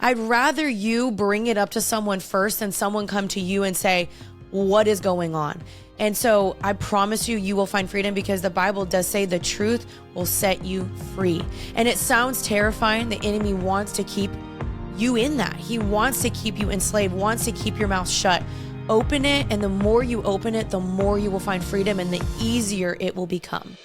I'd rather you bring it up to someone first than someone come to you and say, what is going on? And so I promise you, you will find freedom, because the Bible does say the truth will set you free. And it sounds terrifying. The enemy wants to keep you in that. He wants to keep you enslaved, wants to keep your mouth shut. Open it, and the more you open it, the more you will find freedom, and the easier it will become.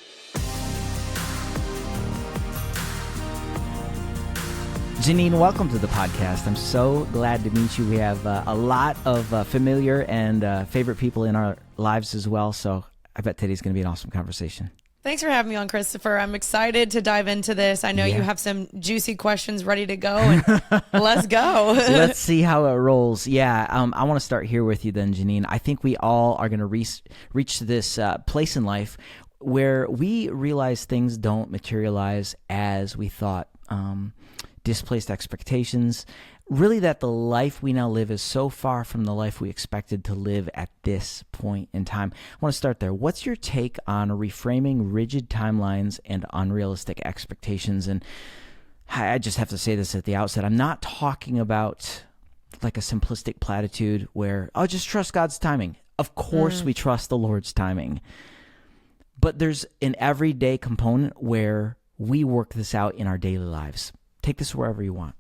Jeanine, welcome to the podcast. I'm so glad to meet you. We have a lot of familiar and favorite people in our lives as well, so I bet today's going to be an awesome conversation. Thanks for having me on, Christopher. I'm excited to dive into this. I know you have some juicy questions ready to go, and let's go. Let's see how it rolls. Yeah, I want to start here with you then, Jeanine. I think we all are going to reach this place in life where we realize things don't materialize as we thought. Displaced expectations, really that the life we now live is so far from the life we expected to live at this point in time. I want to start there. What's your take on reframing rigid timelines and unrealistic expectations? And I just have to say this at the outset. I'm not talking about like a simplistic platitude where, oh, just trust God's timing. Of course we trust the Lord's timing. But there's an everyday component where we work this out in our daily lives. Take this wherever you want.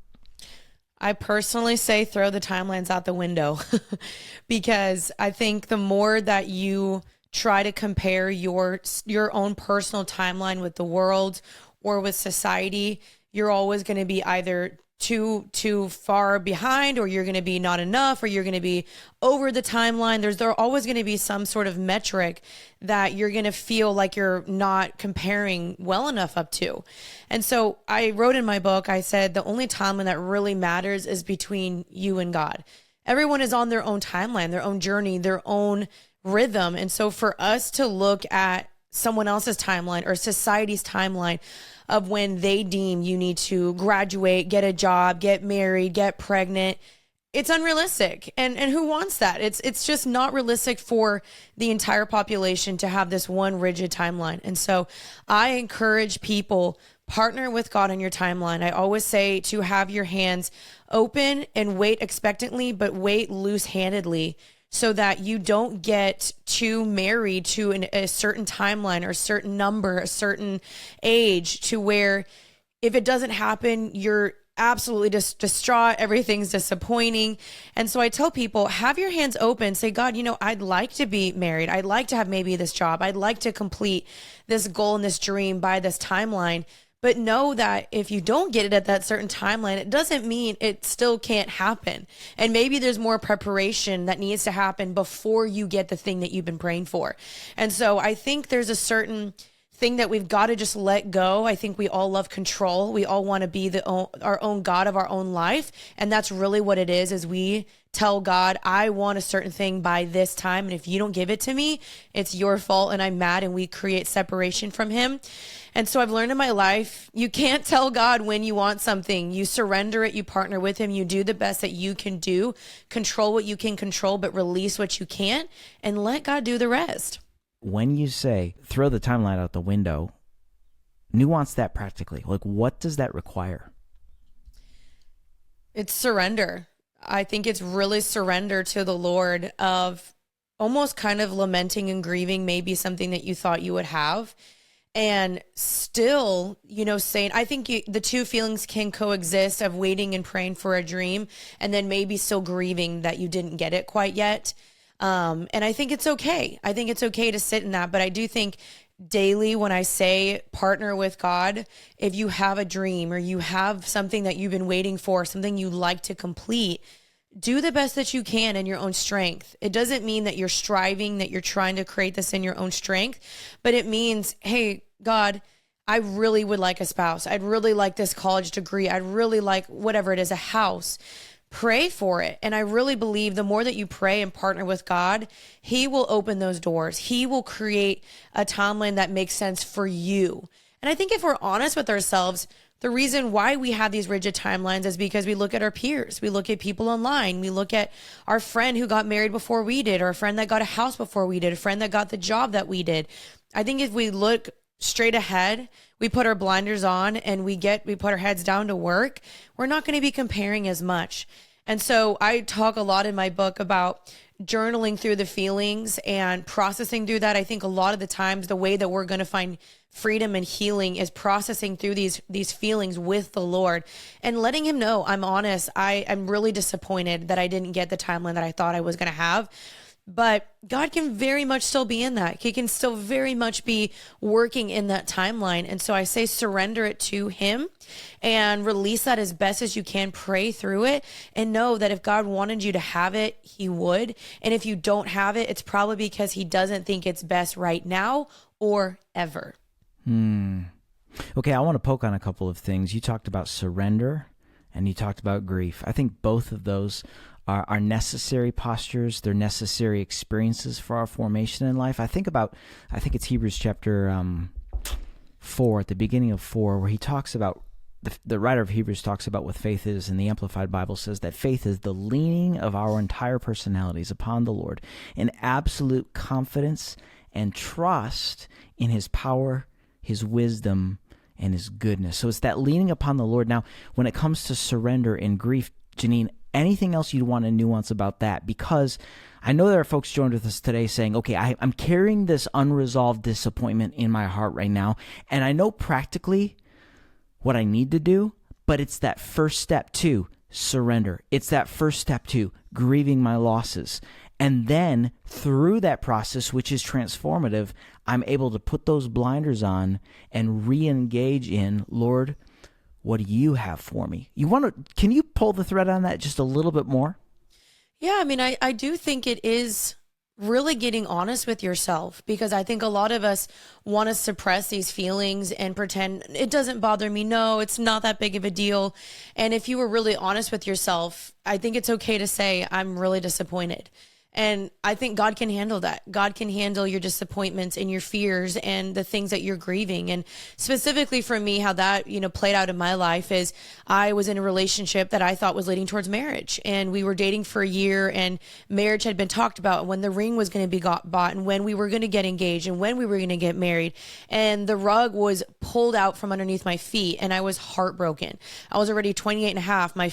I personally say throw the timelines out the window because I think the more that you try to compare your own personal timeline with the world or with society, you're always going to be either too far behind, or you're going to be not enough, or you're going to be over the timeline. There's always going to be some sort of metric that you're going to feel like you're not comparing well enough up to. And so I wrote in my book, I said, the only timeline that really matters is between you and God. Everyone is on their own timeline, their own journey, their own rhythm. And so for us to look at someone else's timeline or society's timeline of when they deem you need to graduate, get a job, get married, get pregnant, it's unrealistic. And who wants that? It's just not realistic for the entire population to have this one rigid timeline. And so I encourage people, partner with God on your timeline. I always say to have your hands open and wait expectantly, but wait loose-handedly, so that you don't get too married to a certain timeline or a certain number, a certain age, to where if it doesn't happen, you're absolutely just distraught. Everything's disappointing. And so I tell people, have your hands open. Say, God, I'd like to be married. I'd like to have maybe this job. I'd like to complete this goal and this dream by this timeline. But know that if you don't get it at that certain timeline, it doesn't mean it still can't happen. And maybe there's more preparation that needs to happen before you get the thing that you've been praying for. And so I think there's a certain thing that we've got to just let go. I think we all love control. We all want to be our own God of our own life. And that's really what it is we tell God, I want a certain thing by this time. And if you don't give it to me, it's your fault and I'm mad, and we create separation from him. And so I've learned in my life, you can't tell God when you want something. You surrender it, you partner with him, you do the best that you can do, control what you can control, but release what you can't, and let God do the rest. When you say throw the timeline out the window, nuance that practically. Like, what does that require? It's surrender. I think it's really surrender to the Lord, of almost kind of lamenting and grieving maybe something that you thought you would have. And still, saying, I think the two feelings can coexist, of waiting and praying for a dream, and then maybe still grieving that you didn't get it quite yet. And I think it's okay. I think it's okay to sit in that. But I do think daily, when I say partner with God, if you have a dream or you have something that you've been waiting for, something you'd like to complete, do the best that you can in your own strength. It doesn't mean that you're striving, that you're trying to create this in your own strength, but it means, hey, God, I really would like a spouse. I'd really like this college degree. I'd really like whatever it is, a house. Pray for it. And I really believe the more that you pray and partner with God, he will open those doors. He will create a timeline that makes sense for you. And I think if we're honest with ourselves, the reason why we have these rigid timelines is because we look at our peers. We look at people online. We look at our friend who got married before we did, or a friend that got a house before we did, a friend that got the job that we did. I think if we look straight ahead, we put our blinders on and we put our heads down to work, we're not going to be comparing as much. And so I talk a lot in my book about journaling through the feelings and processing through that. I think a lot of the times the way that we're going to find freedom and healing is processing through these feelings with the Lord and letting him know, I'm honest, I'm really disappointed that I didn't get the timeline that I thought I was going to have. But God can very much still be in that. He can still very much be working in that timeline. And so I say surrender it to him and release that as best as you can. Pray through it and know that if God wanted you to have it, he would. And if you don't have it, it's probably because he doesn't think it's best right now or ever. Okay, I want to poke on a couple of things. You talked about surrender and you talked about grief. I think both of those are necessary postures. They're necessary experiences for our formation in life. I think it's Hebrews chapter 4, at the beginning of 4, where he talks about, the writer of Hebrews talks about what faith is, and the Amplified Bible says that faith is the leaning of our entire personalities upon the Lord in absolute confidence and trust in his power, his wisdom, and his goodness. So it's that leaning upon the Lord. Now, when it comes to surrender and grief, Jeanine, anything else you'd want to nuance about that? Because I know there are folks joined with us today saying, okay, I'm carrying this unresolved disappointment in my heart right now, and I know practically what I need to do, but it's that first step to surrender. It's that first step to grieving my losses. And then through that process, which is transformative, I'm able to put those blinders on and re-engage in, Lord, what do you have for me? Can you pull the thread on that just a little bit more? Yeah, I mean, I do think it is really getting honest with yourself, because I think a lot of us want to suppress these feelings and pretend it doesn't bother me. No, it's not that big of a deal. And if you were really honest with yourself, I think it's okay to say, I'm really disappointed. And I think God can handle that. God can handle your disappointments and your fears and the things that you're grieving. And specifically for me, how that, played out in my life is I was in a relationship that I thought was leading towards marriage. And we were dating for a year, and marriage had been talked about, when the ring was going to be bought and when we were going to get engaged and when we were going to get married. And the rug was pulled out from underneath my feet, and I was heartbroken. I was already 28 and a half. My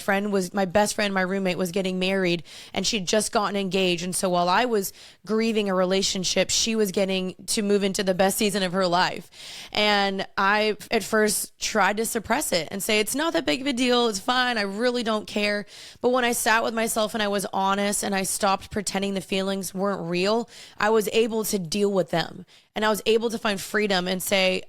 best friend, my roommate, was getting married, and she'd just gotten engaged. And so while I was grieving a relationship, she was getting to move into the best season of her life. And I at first tried to suppress it and say, it's not that big of a deal. It's fine. I really don't care. But when I sat with myself and I was honest and I stopped pretending the feelings weren't real, I was able to deal with them. And I was able to find freedom and say,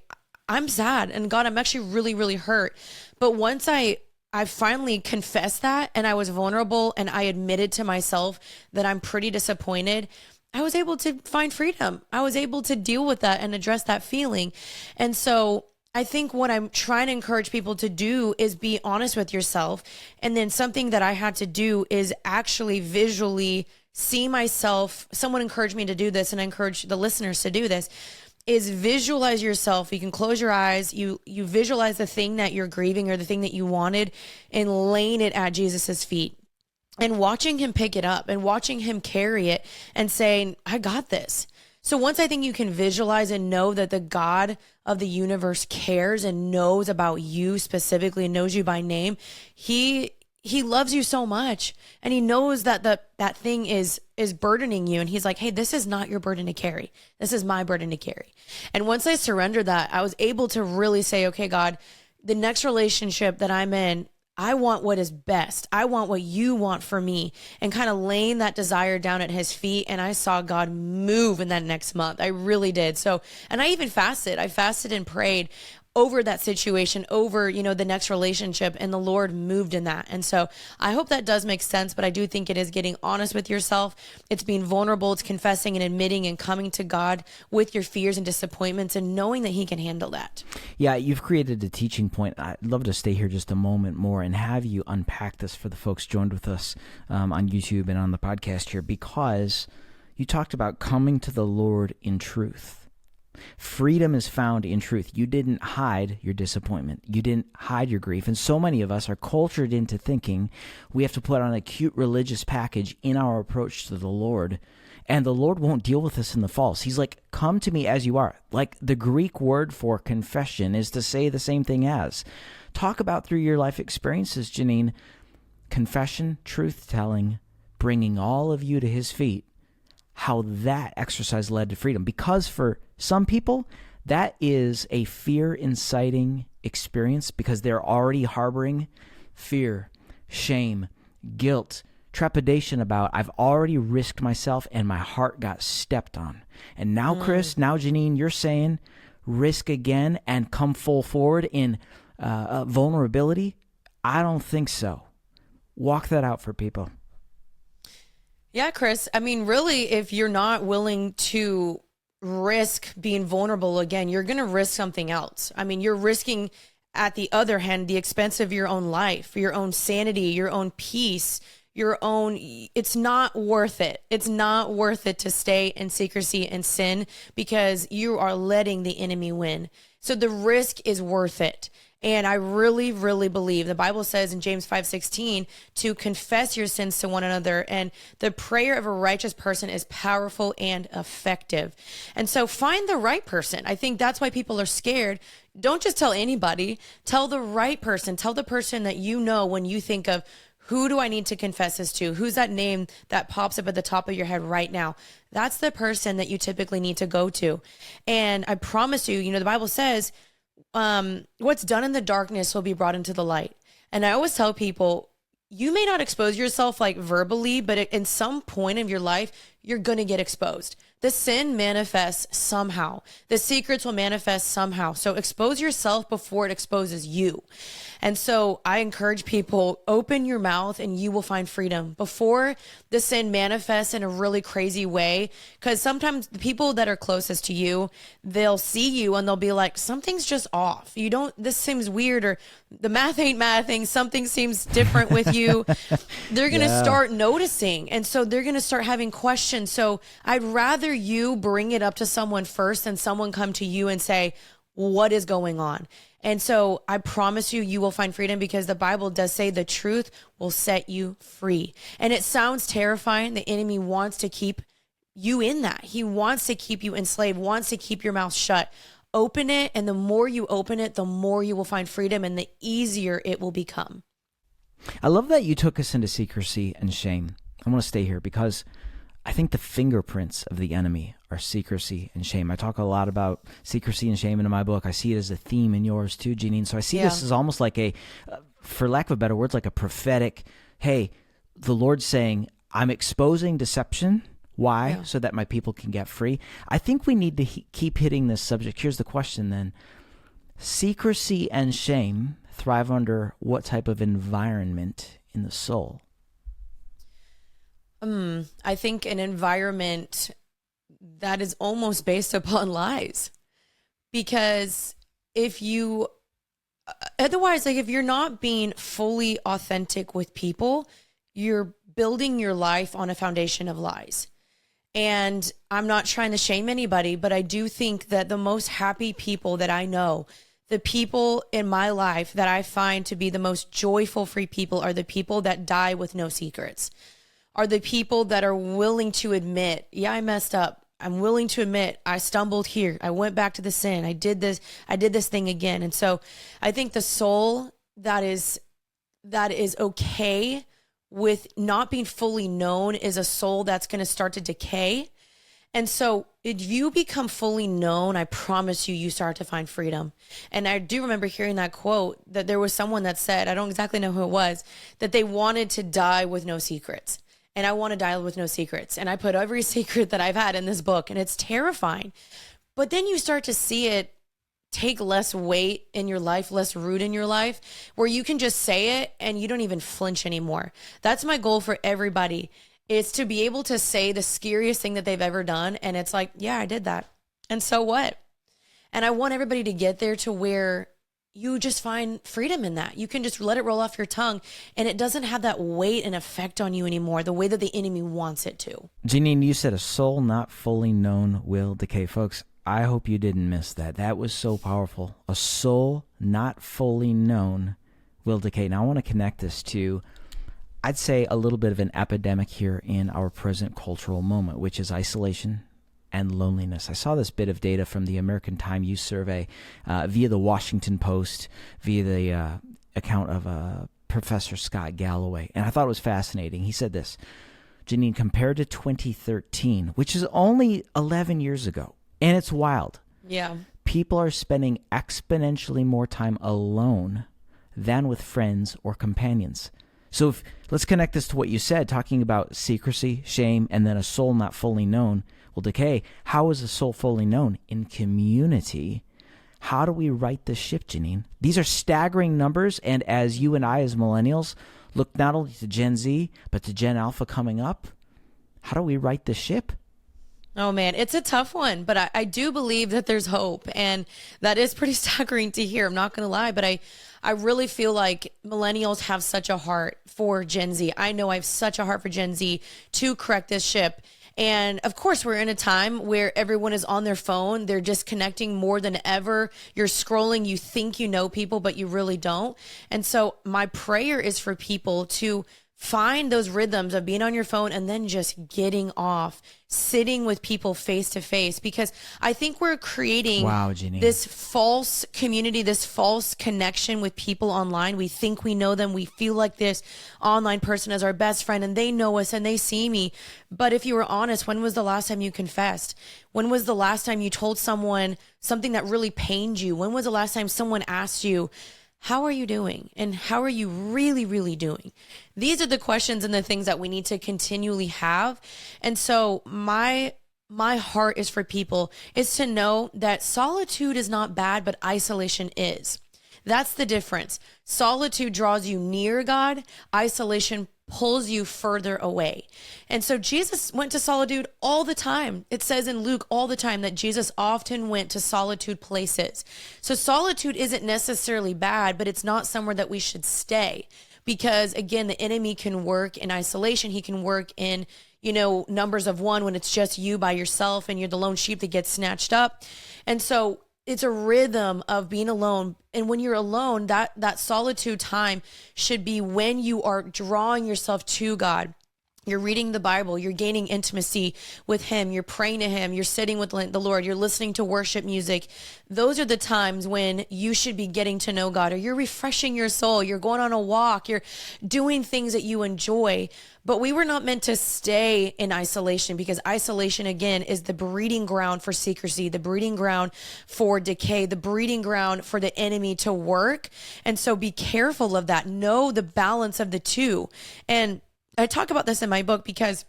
I'm sad. And God, I'm actually really, really hurt. But once I finally confessed that, and I was vulnerable, and I admitted to myself that I'm pretty disappointed, I was able to find freedom. I was able to deal with that and address that feeling. And so I think what I'm trying to encourage people to do is be honest with yourself. And then something that I had to do is actually visually see myself. Someone encouraged me to do this, and I encourage the listeners to do this, is visualize yourself. You can close your eyes. You visualize the thing that you're grieving or the thing that you wanted, and laying it at Jesus's feet and watching him pick it up and watching him carry it and saying, I got this. So once I think you can visualize and know that the God of the universe cares and knows about you specifically and knows you by name, he loves you so much, and he knows that that thing is burdening you. And he's like, hey, this is not your burden to carry. This is my burden to carry. And once I surrendered that, I was able to really say, okay, God, the next relationship that I'm in, I want what is best. I want what you want for me, and kind of laying that desire down at his feet. And I saw God move in that next month. I really did. So, and I even fasted. I fasted and prayed over that situation, over, the next relationship, and the Lord moved in that. And so I hope that does make sense, but I do think it is getting honest with yourself. It's being vulnerable. It's confessing and admitting and coming to God with your fears and disappointments and knowing that he can handle that. Yeah, you've created a teaching point. I'd love to stay here just a moment more and have you unpack this for the folks joined with us on YouTube and on the podcast here, because you talked about coming to the Lord in truth. Freedom is found in truth. You didn't hide your disappointment. You didn't hide your grief. And so many of us are cultured into thinking we have to put on a cute religious package in our approach to the Lord. And the Lord won't deal with us in the false. He's like, come to me as you are. Like the Greek word for confession is to say the same thing as. Talk about through your life experiences, Jeanine. Confession, truth-telling, bringing all of you to his feet, how that exercise led to freedom. Because for some people, that is a fear-inciting experience because they're already harboring fear, shame, guilt, trepidation about, I've already risked myself and my heart got stepped on. And now, Chris, now, Jeanine, you're saying risk again and come full forward in vulnerability? I don't think so. Walk that out for people. Yeah, Chris. I mean, really, if you're not willing to risk being vulnerable again, you're going to risk something else. I mean, you're risking, at the other hand, the expense of your own life, your own sanity, your own peace, your own, it's not worth it. It's not worth it to stay in secrecy and sin because you are letting the enemy win. So the risk is worth it. And I really, really believe the Bible says in James 5:16 to confess your sins to one another. And the prayer of a righteous person is powerful and effective. And so find the right person. I think that's why people are scared. Don't just tell anybody. Tell the right person. Tell the person that you know when you think of, who do I need to confess this to? Who's that name that pops up at the top of your head right now? That's the person that you typically need to go to. And I promise you, the Bible says, what's done in the darkness will be brought into the light. And I always tell people, you may not expose yourself like verbally, but in some point of your life, you're going to get exposed. The sin manifests somehow. The secrets will manifest somehow. So expose yourself before it exposes you. And so I encourage people, open your mouth and you will find freedom before the sin manifests in a really crazy way. Because sometimes the people that are closest to you, they'll see you and they'll be like, something's just off. This seems weird, or the math ain't mathing. Something seems different with you. They're going to start noticing. And so they're going to start having questions. So I'd rather you bring it up to someone first than someone come to you and say, what is going on? And so I promise you, you will find freedom because the Bible does say the truth will set you free. And it sounds terrifying. The enemy wants to keep you in that. He wants to keep you enslaved, wants to keep your mouth shut. Open it. And the more you open it, the more you will find freedom and the easier it will become. I love that you took us into secrecy and shame. I want to stay here because I think the fingerprints of the enemy are secrecy and shame. I talk a lot about secrecy and shame in my book. I see it as a theme in yours too, Jeanine. So I see this as almost like for lack of better words, like a prophetic, hey, the Lord's saying, I'm exposing deception. Why? Yeah. So that my people can get free. I think we need to keep hitting this subject. Here's the question then. Secrecy and shame thrive under what type of environment in the soul? I think an environment that is almost based upon lies. Because if you, otherwise, like if you're not being fully authentic with people, you're building your life on a foundation of lies. And I'm not trying to shame anybody, but I do think that the most happy people that I know, the people in my life that I find to be the most joyful, free people are the people that die with no secrets. Are the people that are willing to admit, yeah, I messed up. I'm willing to admit I stumbled here. I went back to the sin. I did this thing again. And so I think the soul that is okay with not being fully known is a soul that's going to start to decay. And so if you become fully known, I promise you start to find freedom. And I do remember hearing that quote that there was someone that said, I don't exactly know who it was, that they wanted to die with no secrets. And I want to die with no secrets. And I put every secret that I've had in this book, and it's terrifying. But then you start to see it take less weight in your life, less root in your life, where you can just say it and you don't even flinch anymore. That's my goal for everybody, is to be able to say the scariest thing that they've ever done. And it's like, yeah, I did that. And so what? And I want everybody to get there to where you just find freedom in that. You can just let it roll off your tongue and it doesn't have that weight and effect on you anymore, the way that the enemy wants it to. Jeanine, you said a soul not fully known will decay. Folks, I hope you didn't miss that. That was so powerful. A soul not fully known will decay. Now I want to connect this to, I'd say a little bit of an epidemic here in our present cultural moment, which is isolation and loneliness. I saw this bit of data from the American Time Youth Survey via the Washington Post, via the account of Professor Scott Galloway, and I thought it was fascinating. He said this, Jeanine, compared to 2013, which is only 11 years ago, and it's wild. Yeah. People are spending exponentially more time alone than with friends or companions. So let's connect this to what you said, talking about secrecy, shame, and then a soul not fully known will decay. How is a soul fully known? In community. How do we right the ship, Jeanine? These are staggering numbers, and as you and I as millennials look not only to Gen Z, but to Gen Alpha coming up, how do we right the ship? Oh man, it's a tough one, but I do believe that there's hope, and that is pretty staggering to hear. I'm not going to lie, but I really feel like millennials have such a heart for Gen Z. I know I have such a heart for Gen Z to correct this ship. And of course, we're in a time where everyone is on their phone. They're disconnecting more than ever. You're scrolling. You think you know people, but you really don't. And so my prayer is for people to find those rhythms of being on your phone and then just getting off, sitting with people face to face, because I think we're creating this false community, this false connection with people online. We think we know them. We feel like this online person is our best friend and they know us and they see me. But if you were honest, when was the last time you confessed? When was the last time you told someone something that really pained you? When was the last time someone asked you, how are you doing? And how are you really, really doing? These are the questions and the things that we need to continually have. And so my heart is for people is to know that solitude is not bad, but isolation is. That's the difference. Solitude draws you near God. Isolation pulls you further away. And so Jesus went to solitude all the time. It says in Luke all the time that Jesus often went to solitude places. So solitude isn't necessarily bad, but it's not somewhere that we should stay, because again, the enemy can work in isolation. He can work in, numbers of one, when it's just you by yourself and you're the lone sheep that gets snatched up. And so it's a rhythm of being alone. And when you're alone, that solitude time should be when you are drawing yourself to God. You're reading the Bible, you're gaining intimacy with Him, you're praying to Him, you're sitting with the Lord, you're listening to worship music. Those are the times when you should be getting to know God, or you're refreshing your soul, you're going on a walk, you're doing things that you enjoy. But we were not meant to stay in isolation, because isolation, again, is the breeding ground for secrecy, the breeding ground for decay, the breeding ground for the enemy to work. And so be careful of that. Know the balance of the two. And I talk about this in my book because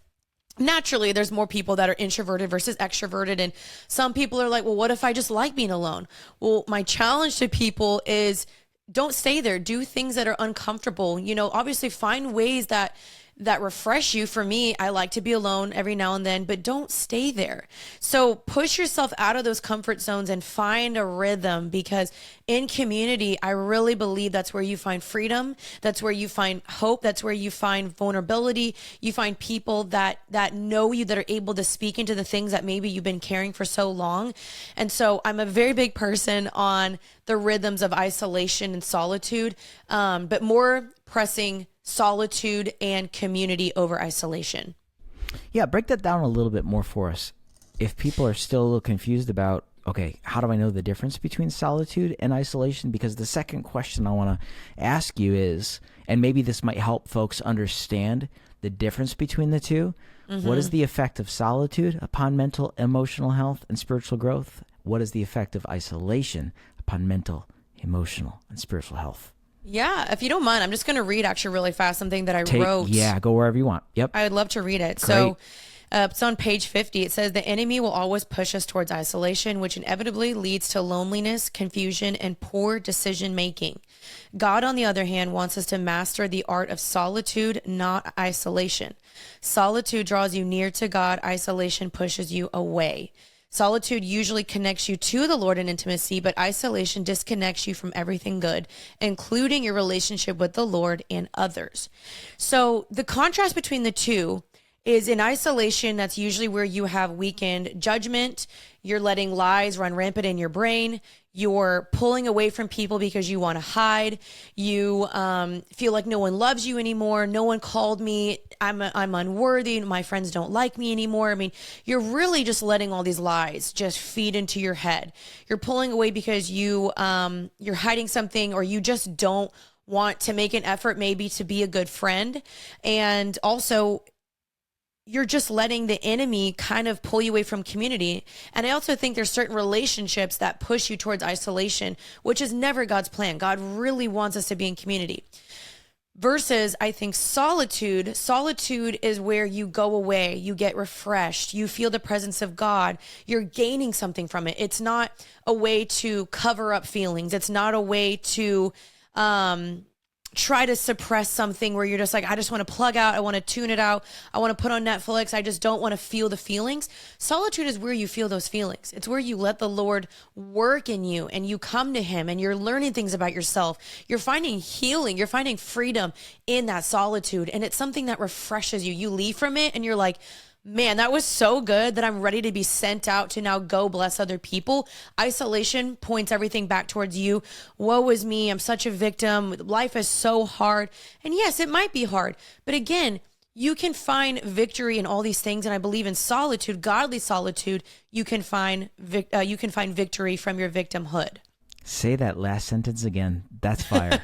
naturally there's more people that are introverted versus extroverted. And some people are like, well, what if I just like being alone? Well, my challenge to people is don't stay there. Do things that are uncomfortable. Obviously find ways that refresh you. For me, I like to be alone every now and then, but don't stay there. So push yourself out of those comfort zones and find a rhythm, because in community, I really believe that's where you find freedom. That's where you find hope. That's where you find vulnerability. You find people that know you, that are able to speak into the things that maybe you've been carrying for so long. And so I'm a very big person on the rhythms of isolation and solitude, but more pressing solitude and community over isolation. Yeah, break that down a little bit more for us. If people are still a little confused about, okay, how do I know the difference between solitude and isolation? Because the second question I want to ask you is, and maybe this might help folks understand the difference between the two. Mm-hmm. What is the effect of solitude upon mental, emotional health and spiritual growth? What is the effect of isolation upon mental, emotional, and spiritual health? Yeah, if you don't mind, I'm just going to read actually really fast something that I wrote. Yeah, go wherever you want. Yep. I would love to read it. Great. So it's on page 50. It says, the enemy will always push us towards isolation, which inevitably leads to loneliness, confusion, and poor decision making. God, on the other hand, wants us to master the art of solitude, not isolation. Solitude draws you near to God. Isolation pushes you away. Solitude usually connects you to the Lord in intimacy, but isolation disconnects you from everything good, including your relationship with the Lord and others. So the contrast between the two is, in isolation, that's usually where you have weakened judgment. You're letting lies run rampant in your brain. You're pulling away from people because you want to hide. You feel like no one loves you anymore. No one called me. I'm unworthy. My friends don't like me anymore. I mean, you're really just letting all these lies just feed into your head. You're pulling away because you're hiding something, or you just don't want to make an effort maybe to be a good friend. And also, you're just letting the enemy kind of pull you away from community. And I also think there's certain relationships that push you towards isolation, which is never God's plan. God really wants us to be in community. Versus, I think, solitude. Solitude is where you go away, you get refreshed, you feel the presence of God, you're gaining something from it. It's not a way to cover up feelings. It's not a way to try to suppress something where you're just like, I just want to plug out. I want to tune it out. I want to put on Netflix. I just don't want to feel the feelings. Solitude is where you feel those feelings. It's where you let the Lord work in you and you come to him and you're learning things about yourself. You're finding healing. You're finding freedom in that solitude. And it's something that refreshes you. You leave from it and you're like, man, that was so good that I'm ready to be sent out to now go bless other people. Isolation points everything back towards you. Woe is me. I'm such a victim. Life is so hard. And yes, it might be hard. But again, you can find victory in all these things. And I believe in solitude, godly solitude, you can find victory from your victimhood. Say that last sentence again. That's fire.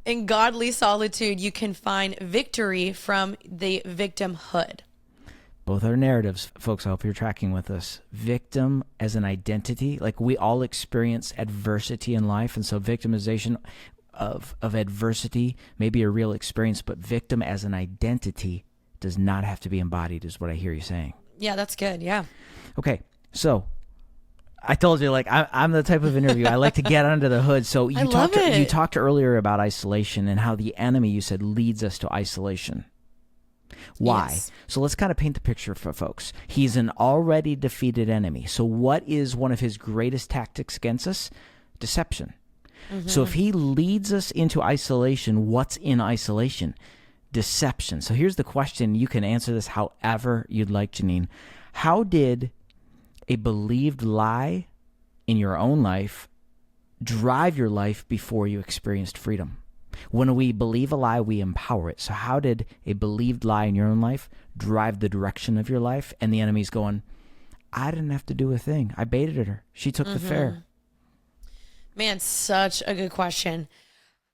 In godly solitude, you can find victory from the victimhood. Both are narratives, folks. I hope you're tracking with us. Victim as an identity, like we all experience adversity in life, and so victimization of adversity may be a real experience, but victim as an identity does not have to be embodied, is what I hear you saying. Yeah, that's good. Yeah. Okay, so I told you, like I'm the type of interview I like to get under the hood. So you talked earlier about isolation and how the enemy, you said, leads us to isolation. Why? Yes. So let's kind of paint the picture for folks. He's an already defeated enemy. So what is one of his greatest tactics against us? Deception. Mm-hmm. So if he leads us into isolation, what's in isolation? Deception. So here's the question. You can answer this however you'd like, Jeanine. How did a believed lie in your own life drive your life before you experienced freedom? When we believe a lie, we empower it. So how did a believed lie in your own life drive the direction of your life? And the enemy's going, I didn't have to do a thing. I baited her. She took the fare. Man, such a good question.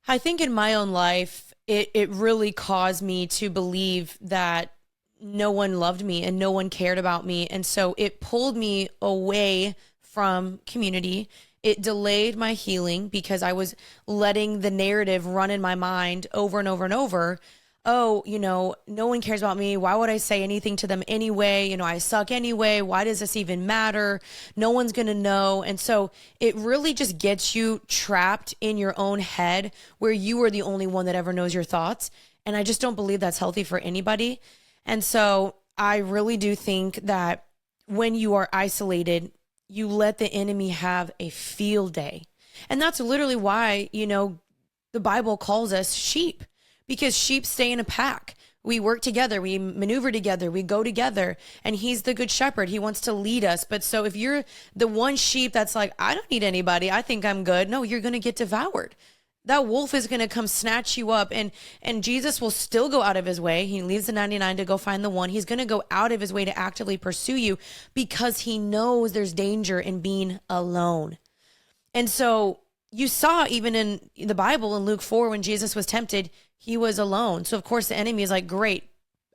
I think in my own life, it really caused me to believe that no one loved me and no one cared about me. And so it pulled me away from community. It delayed my healing because I was letting the narrative run in my mind over and over and over. Oh, no one cares about me. Why would I say anything to them anyway? I suck anyway. Why does this even matter? No one's going to know. And so it really just gets you trapped in your own head where you are the only one that ever knows your thoughts. And I just don't believe that's healthy for anybody. And so I really do think that when you are isolated, you let the enemy have a field day. And that's literally why, the Bible calls us sheep, because sheep stay in a pack. We work together, we maneuver together, we go together, and he's the good shepherd. He wants to lead us. But so if you're the one sheep that's like, I don't need anybody, I think I'm good. No, you're going to get devoured. That wolf is going to come snatch you up, and Jesus will still go out of his way. He leaves the 99 to go find the one. He's going to go out of his way to actively pursue you because he knows there's danger in being alone. And so you saw even in the Bible in Luke 4, when Jesus was tempted, he was alone. So of course the enemy is like, great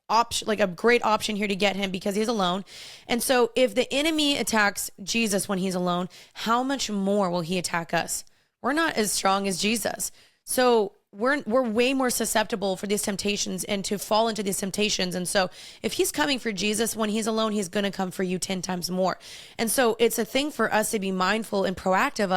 option, like a great option here to get him because he's alone. And so if the enemy attacks Jesus when he's alone, how much more will he attack us? We're not as strong as Jesus. So we're way more susceptible for these temptations and to fall into these temptations. And so if he's coming for Jesus when he's alone, he's going to come for you 10 times more. And so it's a thing for us to be mindful and proactive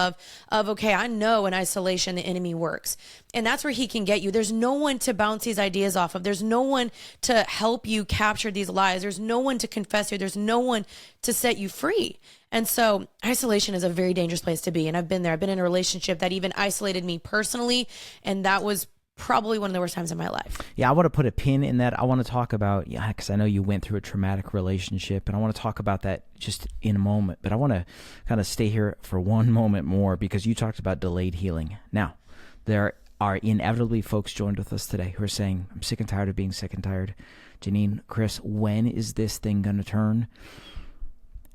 of, okay, I know in isolation the enemy works. And that's where he can get you. There's no one to bounce these ideas off of. There's no one to help you capture these lies. There's no one to confess you. There's no one to set you free. And so isolation is a very dangerous place to be. And I've been there. I've been in a relationship that even isolated me personally. And that was probably one of the worst times in my life. Yeah, I want to put a pin in that. I want to talk about, because I know you went through a traumatic relationship, and I want to talk about that just in a moment. But I want to kind of stay here for one moment more, because you talked about delayed healing. Now, there are inevitably folks joined with us today who are saying, I'm sick and tired of being sick and tired. Jeanine, Chris, when is this thing going to turn?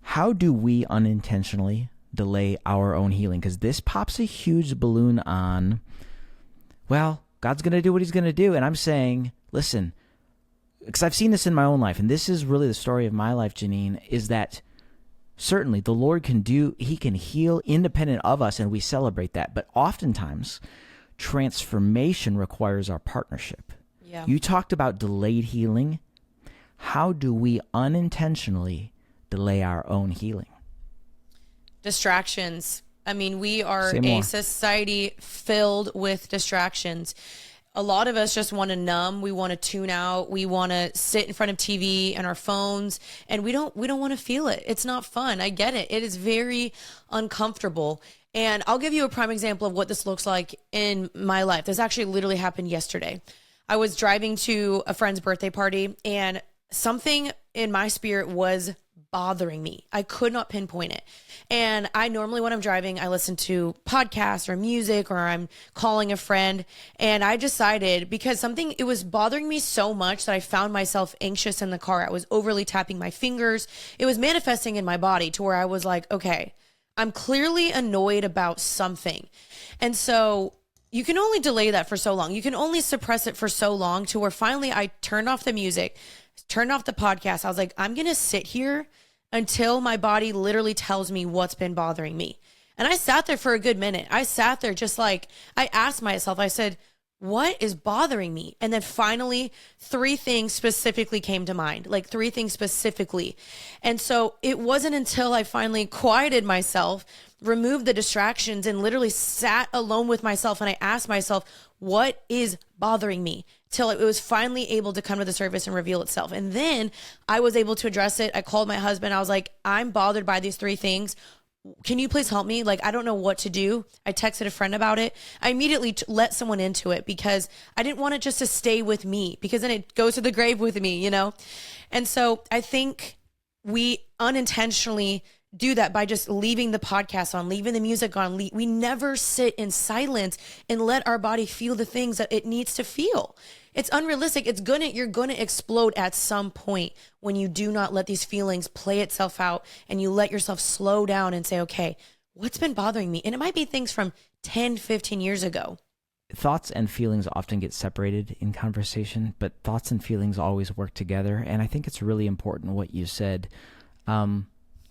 How do we unintentionally delay our own healing? Because this pops a huge balloon on, well, God's going to do what he's going to do. And I'm saying, listen, because I've seen this in my own life, and this is really the story of my life, Jeanine, is that certainly the Lord he can heal independent of us, and we celebrate that. But oftentimes, transformation requires our partnership. Yeah. You talked about delayed healing. How do we unintentionally delay our own healing? Distractions. I mean, we are a society filled with distractions. A lot of us just want to numb. We want to tune out. We want to sit in front of TV and our phones, and we don't want to feel it. It's not fun. I get it. It is very uncomfortable. And I'll give you a prime example of what this looks like in my life. This actually literally happened yesterday. I was driving to a friend's birthday party, and something in my spirit was bothering me. I could not pinpoint it. And I normally, when I'm driving, I listen to podcasts or music, or I'm calling a friend. And I decided, because it was bothering me so much that I found myself anxious in the car. I was overly tapping my fingers. It was manifesting in my body to where I was like, okay, I'm clearly annoyed about something. And so you can only delay that for so long. You can only suppress it for so long, to where finally I turned off the music, turned off the podcast. I was like, I'm going to sit here until my body literally tells me what's been bothering me. And I sat there for a good minute. I sat there just like, I asked myself, I said, what is bothering me? And then finally, 3 things specifically came to mind, like 3 things specifically. And so it wasn't until I finally quieted myself, removed the distractions, and literally sat alone with myself, and I asked myself, what is bothering me? Till it was finally able to come to the surface and reveal itself. And then I was able to address it. I called my husband. I was like, I'm bothered by these 3 things. Can you please help me? Like, I don't know what to do. I texted a friend about it. I immediately let someone into it, because I didn't want it just to stay with me, because then it goes to the grave with me, you know? And so I think we unintentionally do that by just leaving the podcast on, leaving the music on. We never sit in silence and let our body feel the things that it needs to feel. It's unrealistic. You're gonna explode at some point when you do not let these feelings play itself out, and you let yourself slow down and say, okay, what's been bothering me? And it might be things from 10, 15 years ago. Thoughts and feelings often get separated in conversation, but thoughts and feelings always work together. And I think it's really important what you said.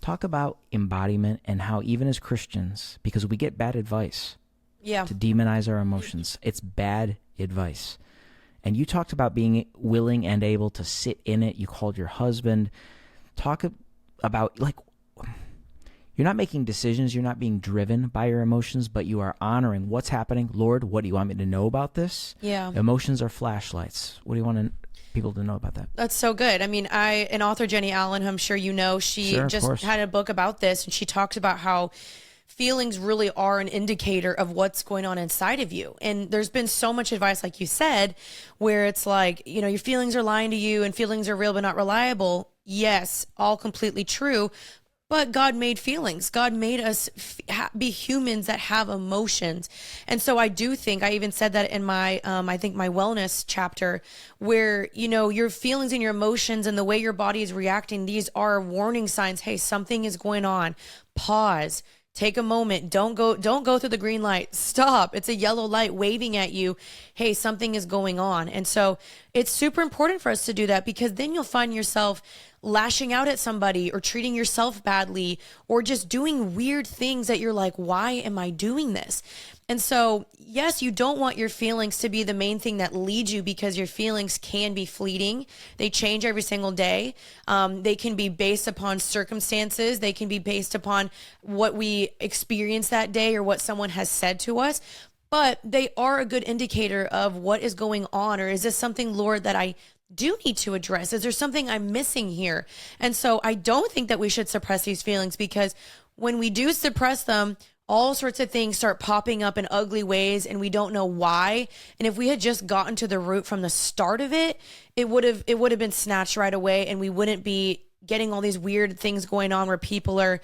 Talk about embodiment, and how even as Christians, because we get bad advice to demonize our emotions. It's bad advice. And you talked about being willing and able to sit in it. You called your husband. Talk about, like, you're not making decisions. You're not being driven by your emotions, but you are honoring what's happening. Lord, what do you want me to know about this? Yeah. Emotions are flashlights. What do you want people to know about that? That's so good. I mean, an author, Jenny Allen, who I'm sure you know, she just had a book about this, and she talks about how feelings really are an indicator of what's going on inside of you. And there's been so much advice, like you said, where it's like, you know, your feelings are lying to you, and feelings are real but not reliable. Yes, all completely true. But God made feelings. God made us be humans that have emotions. And so I do think, I even said that in my, I think my wellness chapter, where, you know, your feelings and your emotions and the way your body is reacting, these are warning signs. Hey, something is going on. Pause. Take a moment. Don't go through the green light. Stop. It's a yellow light waving at you. Hey, something is going on. And so it's super important for us to do that, because then you'll find yourself lashing out at somebody, or treating yourself badly, or just doing weird things that you're like, why am I doing this? And so, yes, you don't want your feelings to be the main thing that leads you, because your feelings can be fleeting. They change every single day. They can be based upon circumstances. They can be based upon what we experience that day, or what someone has said to us. But they are a good indicator of what is going on, or is this something, Lord, that I do need to address? Is there something I'm missing here? And so I don't think that we should suppress these feelings, because when we do suppress them, all sorts of things start popping up in ugly ways and we don't know why. And if we had just gotten to the root from the start of it, it would have been snatched right away, and we wouldn't be getting all these weird things going on where people are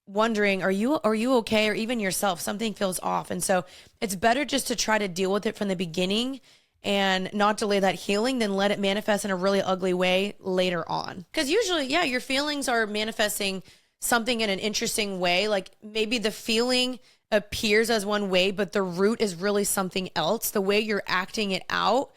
wondering, are you okay? Or even yourself, something feels off. And so it's better just to try to deal with it from the beginning and not delay that healing than let it manifest in a really ugly way later on. Because usually, yeah, your feelings are manifesting something in an interesting way. Like maybe the feeling appears as one way, but the root is really something else. The way you're acting it out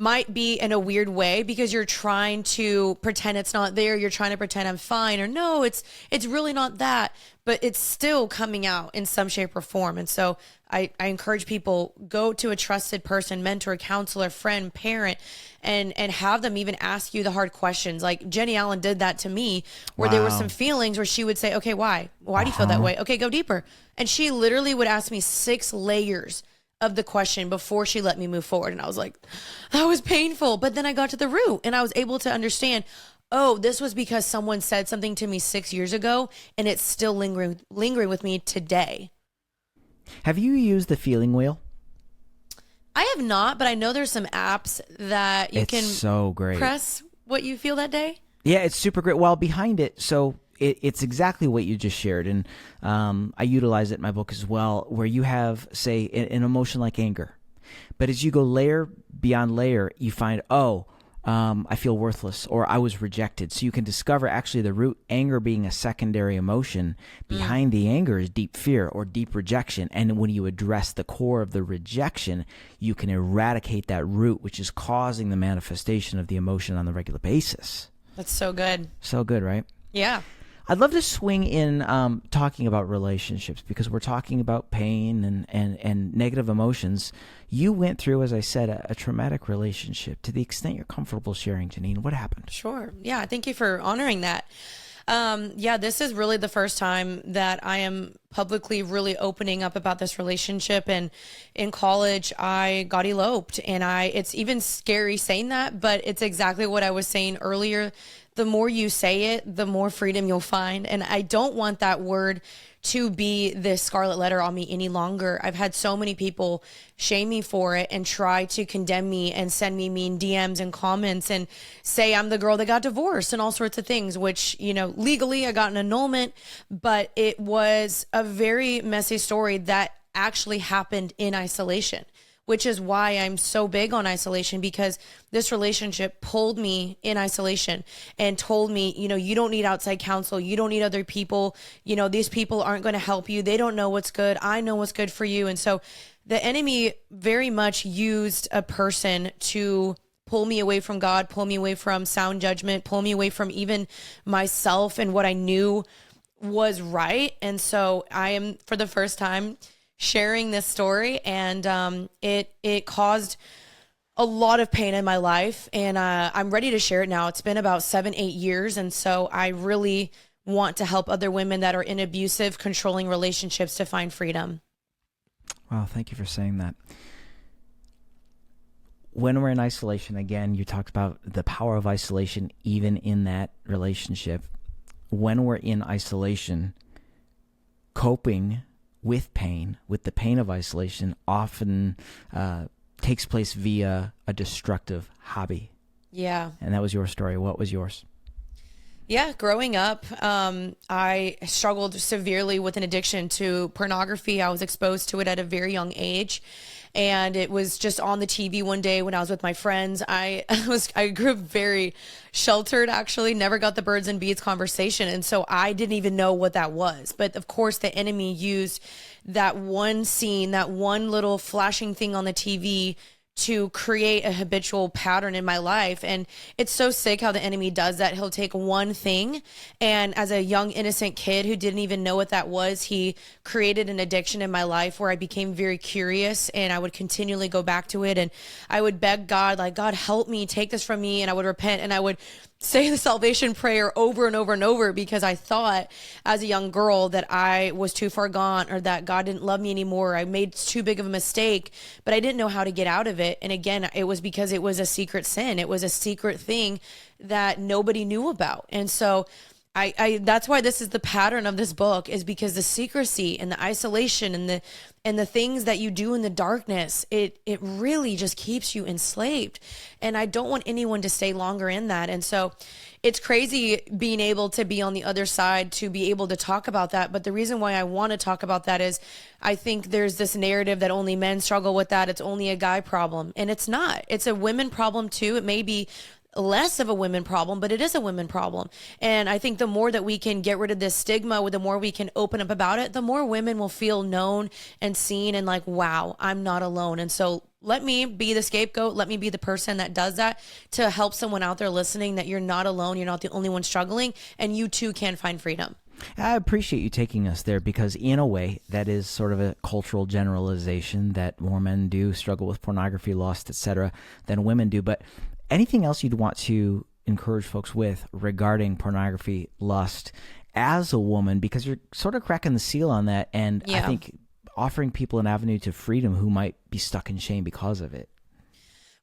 might be in a weird way because you're trying to pretend it's not there. You're trying to pretend I'm fine, or no, it's really not that, but it's still coming out in some shape or form. And so I encourage people, go to a trusted person, mentor, counselor, friend, parent, and have them even ask you the hard questions. Like Jenny Allen did that to me, where there were some feelings where she would say, okay, why do you feel that way? Okay, go deeper. And she literally would ask me 6 layers of the question before she let me move forward. And I was like, that was painful. But then I got to the root and I was able to understand, oh, this was because someone said something to me 6 years ago and it's still lingering with me today. Have you used the feeling wheel? I have not, but I know there's some apps that you can so great. Press what you feel that day. Yeah, it's super great. Well, behind it, so it's exactly what you just shared. And I utilize it in my book as well, where you have, say, an emotion like anger. But as you go layer beyond layer, you find, I feel worthless, or I was rejected. So you can discover actually the root, anger being a secondary emotion. Behind the anger is deep fear or deep rejection. And when you address the core of the rejection, you can eradicate that root, which is causing the manifestation of the emotion on the regular basis. That's so good. So good, right? Yeah. I'd love to swing in talking about relationships, because we're talking about pain and negative emotions. You went through, as I said, a traumatic relationship. To the extent you're comfortable sharing, Jeanine, what happened? Sure. Yeah, thank you for honoring that. This is really the first time that I am publicly really opening up about this relationship. And in college, I got eloped, and it's even scary saying that, but it's exactly what I was saying earlier. The more you say it, the more freedom you'll find. And I don't want that word to be this scarlet letter on me any longer. I've had so many people shame me for it and try to condemn me and send me mean DMs and comments and say I'm the girl that got divorced and all sorts of things, which, legally I got an annulment, but it was a very messy story that actually happened in isolation, which is why I'm so big on isolation, because this relationship pulled me in isolation and told me, you don't need outside counsel. You don't need other people. These people aren't going to help you. They don't know what's good. I know what's good for you. And so the enemy very much used a person to pull me away from God, pull me away from sound judgment, pull me away from even myself and what I knew was right. And so I am, for the first time, sharing this story, and it caused a lot of pain in my life, and I'm ready to share it now. It's been about 7-8 years, and so I really want to help other women that are in abusive, controlling relationships to find freedom. Wow, thank you for saying that. When we're in isolation, again, you talked about the power of isolation even in that relationship. When we're in isolation, coping with the pain of isolation often takes place via a destructive hobby. Yeah. And that was your story. What was yours? Yeah, growing up, I struggled severely with an addiction to pornography. I was exposed to it at a very young age. And it was just on the TV one day when I was with my friends. I grew up very sheltered, actually, never got the birds and bees conversation. And so I didn't even know what that was. But of course, the enemy used that one scene, that one little flashing thing on the TV to create a habitual pattern in my life. And it's so sick how the enemy does that. He'll take one thing, and as a young, innocent kid who didn't even know what that was, he created an addiction in my life where I became very curious, and I would continually go back to it. And I would beg God, like, God, help me, take this from me. And I would repent, and I would say the salvation prayer over and over and over, because I thought as a young girl that I was too far gone, or that God didn't love me anymore. I made too big of a mistake, but I didn't know how to get out of it. And again, it was because it was a secret sin. It was a secret thing that nobody knew about. And so that's why this is the pattern of this book, is because the secrecy and the isolation and the things that you do in the darkness, it really just keeps you enslaved. And I don't want anyone to stay longer in that. And so it's crazy being able to be on the other side, to be able to talk about that. But the reason why I want to talk about that is I think there's this narrative that only men struggle with that. It's only a guy problem. And it's not. It's a women problem too. It may be less of a women problem, but it is a women problem. And I think the more that we can get rid of this stigma, the more we can open up about it, the more women will feel known and seen and like, wow, I'm not alone. And so let me be the scapegoat. Let me be the person that does that to help someone out there listening, that you're not alone. You're not the only one struggling, and you too can find freedom. I appreciate you taking us there, because in a way that is sort of a cultural generalization that more men do struggle with pornography, lust, etc., than women do. But anything else you'd want to encourage folks with regarding pornography, lust as a woman, because you're sort of cracking the seal on that, and I think offering people an avenue to freedom who might be stuck in shame because of it.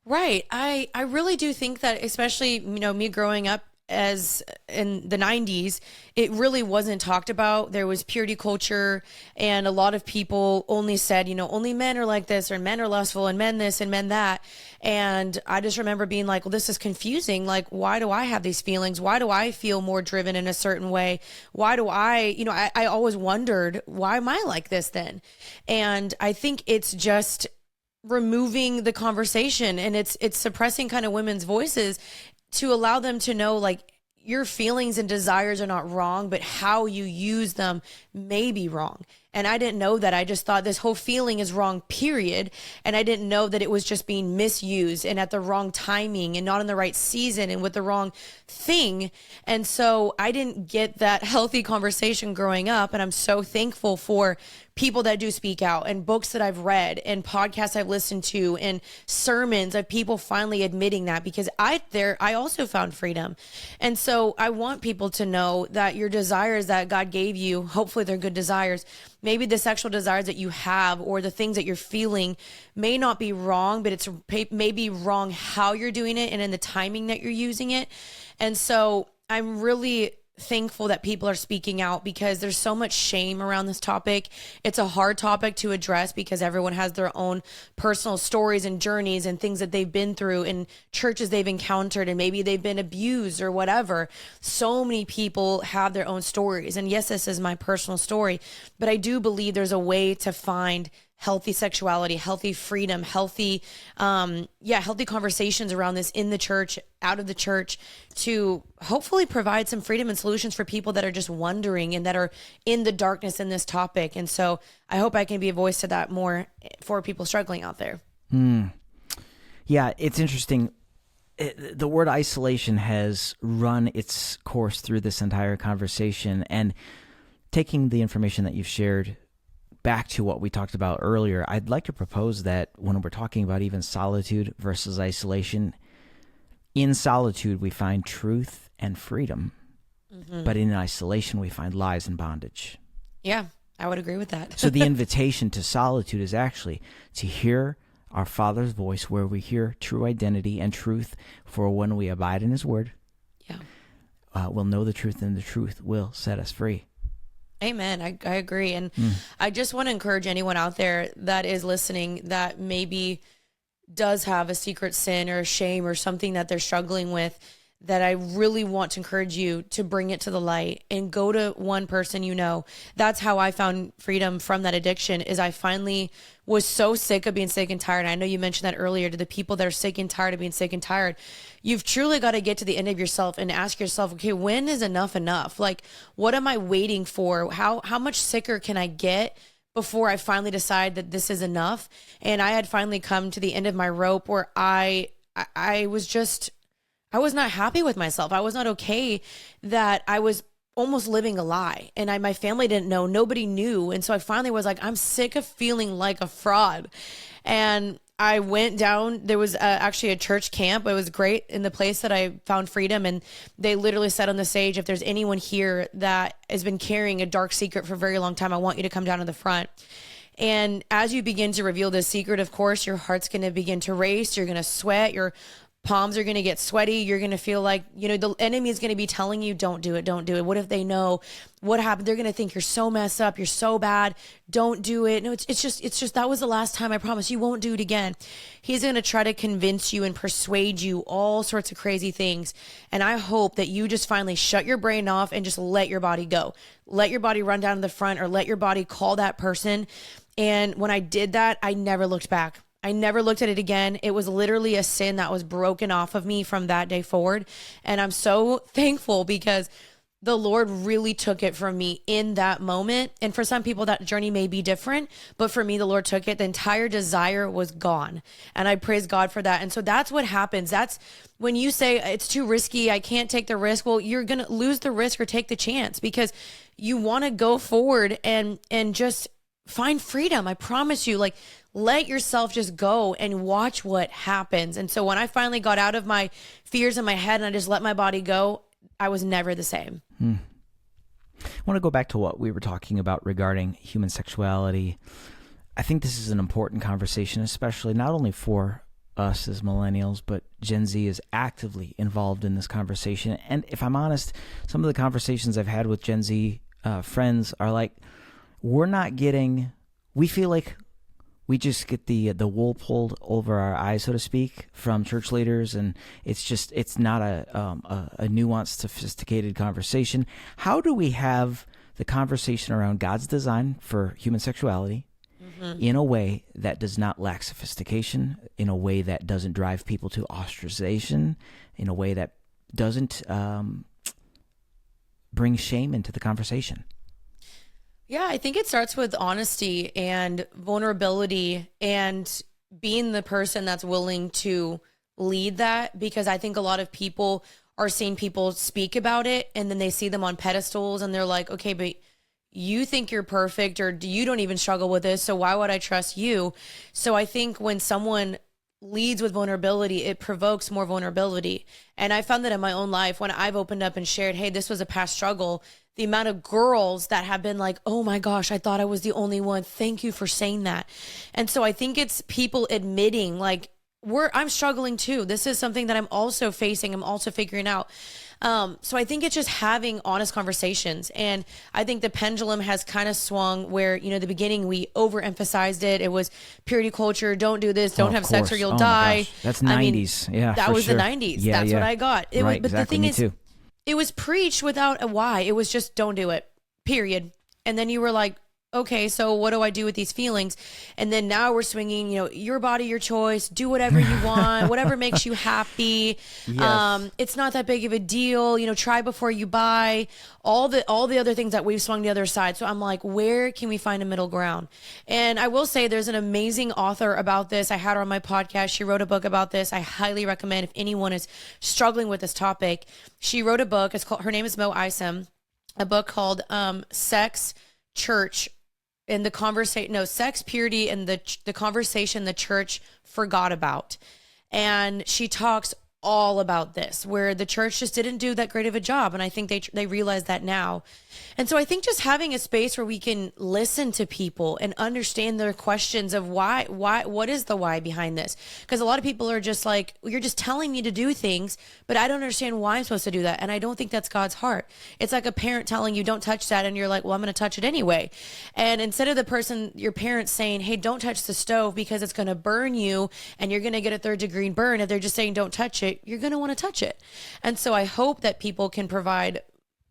Right. I really do think that, especially, me growing up as in the 90s, it really wasn't talked about. There was purity culture, and a lot of people only said, only men are like this, or men are lustful, and men this and men that. And I just remember being like, well, this is confusing. Like, why do I have these feelings? Why do I feel more driven in a certain way? Why do I always wondered, why am I like this then? And I think it's just removing the conversation, and it's suppressing kind of women's voices to allow them to know, like, your feelings and desires are not wrong, but how you use them may be wrong. And I didn't know that. I just thought this whole feeling is wrong, period. And I didn't know that it was just being misused and at the wrong timing and not in the right season and with the wrong thing. And so I didn't get that healthy conversation growing up. And I'm so thankful for people that do speak out, and books that I've read, and podcasts I've listened to, and sermons of people finally admitting that, because I also found freedom. And so I want people to know that your desires that God gave you, hopefully they're good desires. Maybe the sexual desires that you have, or the things that you're feeling, may not be wrong, but it's maybe wrong how you're doing it and in the timing that you're using it. And so I'm really thankful that people are speaking out, because there's so much shame around this topic. It's a hard topic to address because everyone has their own personal stories and journeys and things that they've been through and churches they've encountered, and maybe they've been abused or whatever. So many people have their own stories. And yes, this is my personal story, but I do believe there's a way to find healthy sexuality, healthy freedom, healthy conversations around this in the church, out of the church, to hopefully provide some freedom and solutions for people that are just wondering and that are in the darkness in this topic. And so I hope I can be a voice to that more for people struggling out there. Yeah, it's interesting. The word isolation has run its course through this entire conversation, and taking the information that you've shared back to what we talked about earlier, I'd like to propose that when we're talking about even solitude versus isolation, in solitude we find truth and freedom, but in isolation we find lies and bondage. Yeah, I would agree with that. So the invitation to solitude is actually to hear our Father's voice, where we hear true identity and truth, for when we abide in His Word, we'll know the truth, and the truth will set us free. Amen. I agree. And I just want to encourage anyone out there that is listening that maybe does have a secret sin or a shame or something that they're struggling with, that I really want to encourage you to bring it to the light and go to one person. That's how I found freedom from that addiction. Is I finally was so sick of being sick and tired. I know you mentioned that earlier, to the people that are sick and tired of being sick and tired. You've truly got to get to the end of yourself and ask yourself, okay, when is enough enough? Like, what am I waiting for? How much sicker can I get before I finally decide that this is enough? And I had finally come to the end of my rope, where I was not happy with myself. I was not okay that I was almost living a lie, and my family didn't know, nobody knew. And so I finally was like, I'm sick of feeling like a fraud. And I went down, there was actually a church camp. It was great, in the place that I found freedom. And they literally said on the stage, if there's anyone here that has been carrying a dark secret for a very long time, I want you to come down to the front. And as you begin to reveal this secret, of course, your heart's going to begin to race. You're going to sweat. Your palms are going to get sweaty. You're going to feel like, the enemy is going to be telling you, don't do it. Don't do it. What if they know what happened? They're going to think you're so messed up. You're so bad. Don't do it. No, it's just, that was the last time. I promise you won't do it again. He's going to try to convince you and persuade you all sorts of crazy things. And I hope that you just finally shut your brain off and just let your body go. Let your body run down to the front, or let your body call that person. And when I did that, I never looked back. I never looked at it again. It was literally a sin that was broken off of me from that day forward. And I'm so thankful because the Lord really took it from me in that moment. And for some people, that journey may be different, but for me, the Lord took it. The entire desire was gone. And I praise God for that. And so that's what happens. That's when you say it's too risky, I can't take the risk. Well, you're going to lose the risk or take the chance, because you want to go forward and just find freedom. I promise you, like, let yourself just go and watch what happens. And so when I finally got out of my fears in my head and I just let my body go, I was never the same. I want to go back to what we were talking about regarding human sexuality. I think this is an important conversation, especially not only for us as millennials, but Gen Z is actively involved in this conversation. And if I'm honest, some of the conversations I've had with Gen Z friends are like, we feel like we just get the wool pulled over our eyes, so to speak, from church leaders, and it's not a nuanced, sophisticated conversation. How do we have the conversation around God's design for human sexuality in a way that does not lack sophistication, in a way that doesn't drive people to ostracization, in a way that doesn't bring shame into the conversation? Yeah, I think it starts with honesty and vulnerability and being the person that's willing to lead that, because I think a lot of people are seeing people speak about it and then they see them on pedestals and they're like, okay, but you think you're perfect, or you don't even struggle with this, so why would I trust you? So I think when someone leads with vulnerability, it provokes more vulnerability. And I found that in my own life, when I've opened up and shared, hey, this was a past struggle, the amount of girls that have been like, oh my gosh, I thought I was the only one. Thank you for saying that. And so I think it's people admitting, like, I'm struggling too. This is something that I'm also facing. I'm also figuring out. So I think it's just having honest conversations. And I think the pendulum has kind of swung where, the beginning we overemphasized it. It was purity culture. Don't do this. Don't have sex or you'll die. That's 90s. That was the 90s. Yeah, That's what I got. Right, but exactly. the thing Me is, too. It was preached without a why. It was just, don't do it, period. And then you were like, okay, so what do I do with these feelings? And then now we're swinging, your body, your choice, do whatever you want, whatever makes you happy. Yes. It's not that big of a deal, try before you buy, all the other things that we've swung the other side. So I'm like, where can we find a middle ground? And I will say there's an amazing author about this. I had her on my podcast. She wrote a book about this. I highly recommend if anyone is struggling with this topic. She wrote a book. Her name is Mo Isom, a book called Sex, Church, and the conversation, sex, purity, and the conversation the church forgot about. And she talks all about this, where the church just didn't do that great of a job. And I think they realize that now. And so I think just having a space where we can listen to people and understand their questions of why, what is the why behind this? Because a lot of people are just like, you're just telling me to do things, but I don't understand why I'm supposed to do that. And I don't think that's God's heart. It's like a parent telling you don't touch that. And you're like, well, I'm going to touch it anyway. And instead of your parents saying, hey, don't touch the stove because it's going to burn you and you're going to get a third-degree burn, if they're just saying don't touch it, you're going to want to touch it. And so I hope that people can provide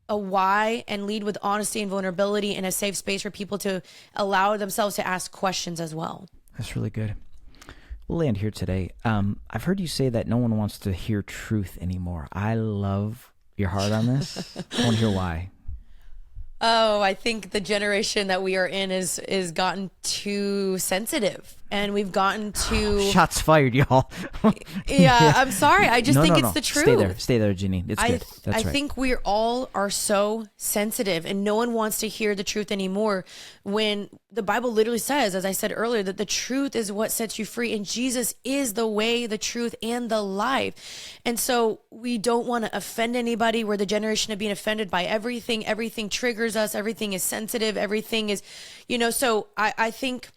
a why and lead with honesty and vulnerability in a safe space for people to allow themselves to ask questions as well. That's really good. We'll land here today. I've heard you say that no one wants to hear truth anymore. I love your heart on this. I want to hear why. Oh, I think the generation that we are in is gotten too sensitive, and we've gotten too... Shots fired, y'all. Yeah, I'm sorry. I just think it's the truth. Stay there, Jeanine. It's good. That's right. I think we all are so sensitive, and no one wants to hear the truth anymore, when the Bible literally says, as I said earlier, that the truth is what sets you free, and Jesus is the way, the truth, and the life. And so we don't want to offend anybody. We're the generation of being offended by everything. Everything triggers us. Everything is sensitive. Everything is, so I think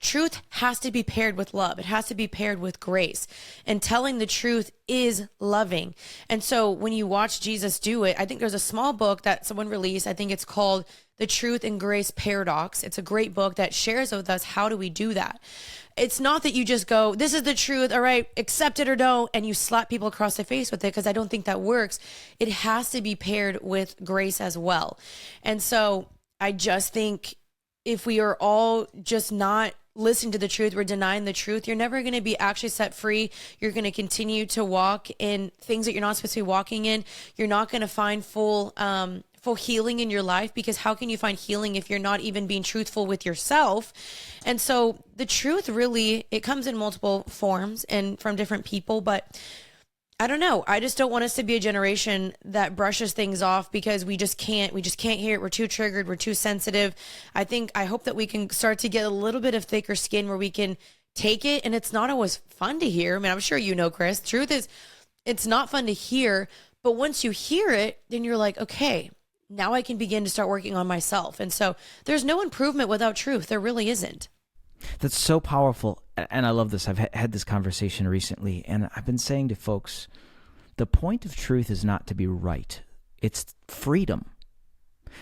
truth has to be paired with love. It has to be paired with grace. And telling the truth is loving. And so when you watch Jesus do it, I think there's a small book that someone released. I think it's called The Truth and Grace Paradox. It's a great book that shares with us how do we do that. It's not that you just go, this is the truth, all right, accept it or don't, and you slap people across the face with it, because I don't think that works. It has to be paired with grace as well. And so I just think if we are all just not listening to the truth, we're denying the truth, you're never going to be actually set free. You're going to continue to walk in things that you're not supposed to be walking in. You're not going to find full healing in your life, because how can you find healing if you're not even being truthful with yourself? And so the truth really, it comes in multiple forms and from different people, but I don't know. I just don't want us to be a generation that brushes things off because we just can't hear it. We're too triggered. We're too sensitive. I hope that we can start to get a little bit of thicker skin where we can take it. And it's not always fun to hear. I mean, I'm sure you know, Chris, truth is, it's not fun to hear, but once you hear it, then you're like, okay, now I can begin to start working on myself. And so there's no improvement without truth. There really isn't. That's so powerful. And I love this. I've had this conversation recently, and I've been saying to folks, the point of truth is not to be right. It's freedom.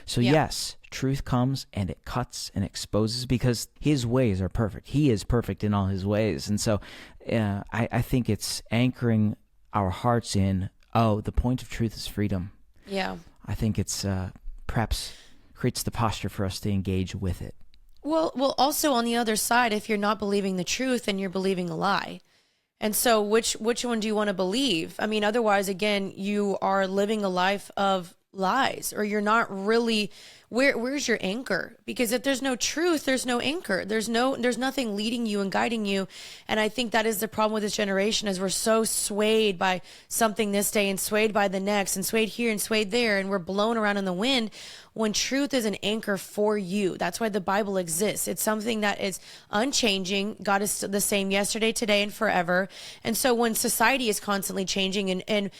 So yes, truth comes and it cuts and exposes, because his ways are perfect. He is perfect in all his ways. And so I think it's anchoring our hearts in, the point of truth is freedom. Yeah. I think it's perhaps creates the posture for us to engage with it. Well, also on the other side, if you're not believing the truth, then you're believing a lie. And so which one do you want to believe? I mean, otherwise, again, you are living a life of lies, or you're not really, where's your anchor? Because if there's no truth, there's no anchor. There's nothing leading you and guiding you. And I think that is the problem with this generation, is we're so swayed by something this day and swayed by the next and swayed here and swayed there, and we're blown around in the wind, when truth is an anchor for you. That's why the Bible exists. It's something that is unchanging. God is the same yesterday, today, and forever. And so when society is constantly changing and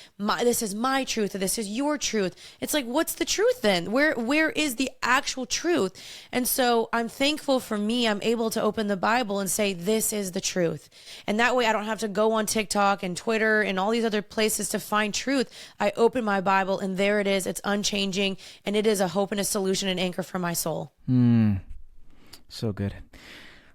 this is my truth, or this is your truth, it's like, what's the truth then? Where is the actual truth? And so I'm thankful for me, I'm able to open the Bible and say, this is the truth. And that way I don't have to go on TikTok and Twitter and all these other places to find truth. I open my Bible and there it is. It's unchanging, and it is a hope and a solution and anchor for my soul. So good.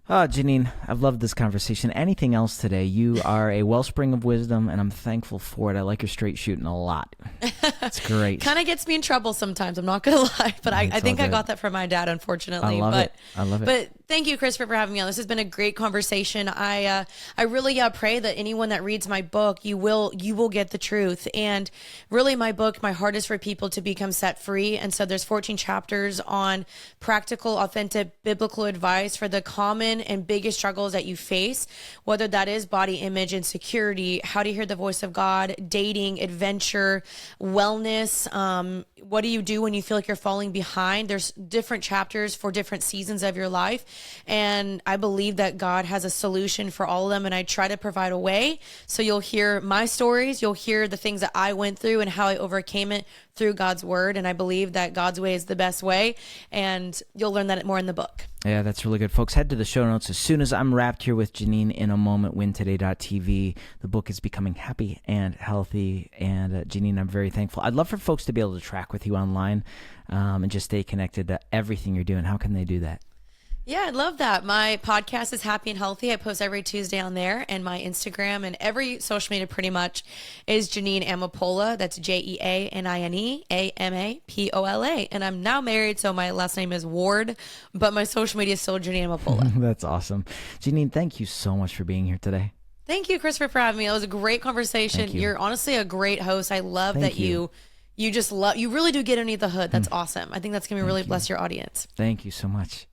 Jeanine, I've loved this conversation. Anything else today? You are a wellspring of wisdom, and I'm thankful for it. I like your straight shooting a lot. It's great. Kind of gets me in trouble sometimes, I'm not going to lie, but I think I got that from my dad, unfortunately. I love it. But thank you, Christopher, for having me on. This has been a great conversation. I really pray that anyone that reads my book, you will get the truth. And really, my book, my heart is for people to become set free. And so there's 14 chapters on practical, authentic, biblical advice for the common and biggest struggles that you face, whether that is body image, insecurity, how to hear the voice of God, dating, adventure, wellness. What do you do when you feel like you're falling behind? There's different chapters for different seasons of your life. And I believe that God has a solution for all of them. And I try to provide a way. So you'll hear my stories. You'll hear the things that I went through and how I overcame it through God's word. And I believe that God's way is the best way. And you'll learn that more in the book. Yeah, that's really good. Folks, head to the show notes as soon as I'm wrapped here with Jeanine in a moment, wintoday.tv. The book is Becoming Happy and Healthy. And Jeanine, I'm very thankful. I'd love for folks to be able to track with you online and just stay connected to everything you're doing. How can they do that? Yeah, I love that. My podcast is Happy and Healthy. I post every Tuesday on there, and my Instagram and every social media pretty much is Jeanine Amapola. That's JeaninAmapola. And I'm now married, so my last name is Ward, but my social media is still Jeanine Amapola. That's awesome. Jeanine, thank you so much for being here today. Thank you, Christopher, for having me. It was a great conversation. You're honestly a great host. I love that you really do get underneath the hood. That's awesome. I think that's going to really bless your audience. Thank you so much.